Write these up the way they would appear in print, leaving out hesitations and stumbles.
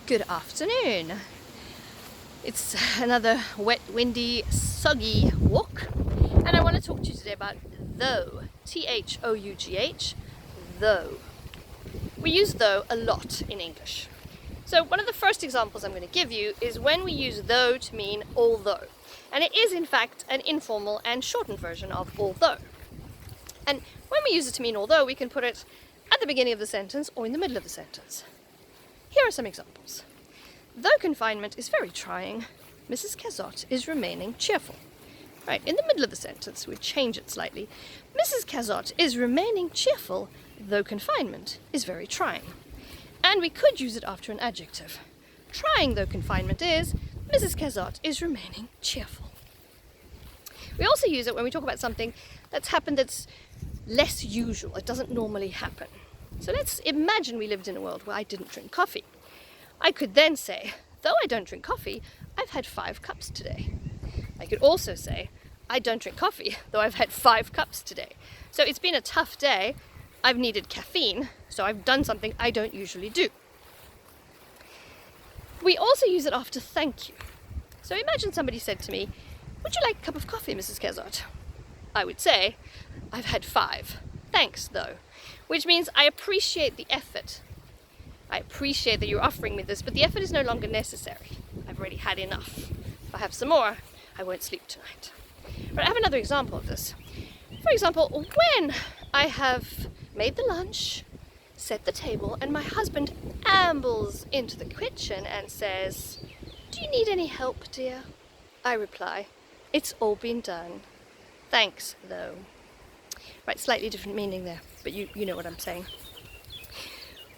Good afternoon. It's another wet, windy, soggy walk, and I want to talk to you today about though. Though. Though. We use though a lot in English. So one of the first examples I'm going to give you is when we use though to mean although. And it is in fact an informal and shortened version of although. And when we use it to mean although, we can put it at the beginning of the sentence or in the middle of the sentence. Here are some examples. Though confinement is very trying, Mrs. Cazot is remaining cheerful. Right, in the middle of the sentence, we change it slightly. Mrs. Cazot is remaining cheerful, though confinement is very trying. And we could use it after an adjective. Trying though confinement is, Mrs. Cazot is remaining cheerful. We also use it when we talk about something that's happened that's less usual. It doesn't normally happen. So let's imagine we lived in a world where I didn't drink coffee. I could then say, though I don't drink coffee, I've had 5 cups today. I could also say, I don't drink coffee, though I've had 5 cups today. So it's been a tough day. I've needed caffeine, so I've done something I don't usually do. We also use it after thank you. So imagine somebody said to me, would you like a cup of coffee, Mrs. Cazot? I would say, I've had 5. Thanks, though. Which means I appreciate the effort. I appreciate that you're offering me this, but the effort is no longer necessary. I've already had enough. If I have some more, I won't sleep tonight. But I have another example of this. For example, when I have made the lunch, set the table, and my husband ambles into the kitchen and says, do you need any help, dear? I reply, it's all been done. Thanks, though. Right, slightly different meaning there, but you know what I'm saying.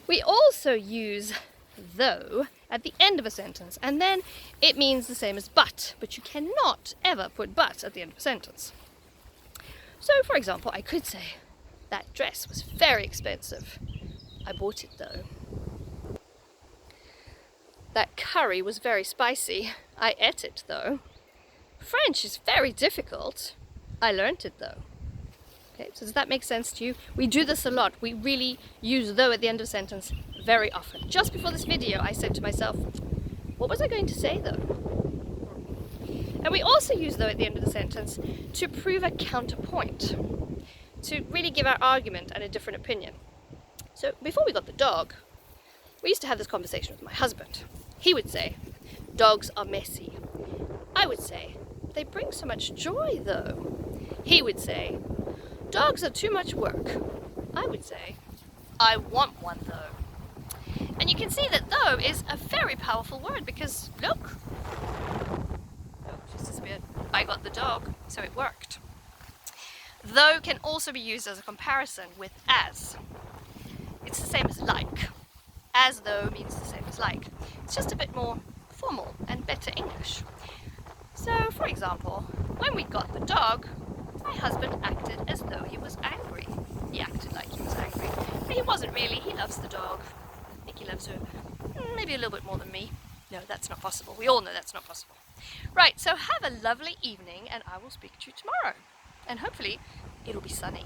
We also use though at the end of a sentence, and then it means the same as but you cannot ever put but at the end of a sentence. So, for example, I could say, that dress was very expensive. I bought it though. That curry was very spicy. I ate it though. French is very difficult. I learnt it though. Okay, so does that make sense to you? We do this a lot. We really use though at the end of a sentence very often. Just before this video, I said to myself, what was I going to say though? And we also use though at the end of the sentence to prove a counterpoint, to really give our argument and a different opinion. So before we got the dog, we used to have this conversation with my husband. He would say, dogs are messy. I would say, they bring so much joy though. He would say, dogs are too much work. I would say, I want one though. And you can see that though is a very powerful word because look. Oh, just disappeared. I got the dog, so it worked. Though can also be used as a comparison with as. It's the same as like. As though means the same as like. It's just a bit more formal and better English. So, for example, when we got the dog, my husband acted as though he was angry. He acted like he was angry, but he wasn't really. He loves the dog. I think he loves her maybe a little bit more than me. No, that's not possible. We all know that's not possible. Right, so have a lovely evening and I will speak to you tomorrow. And hopefully it'll be sunny.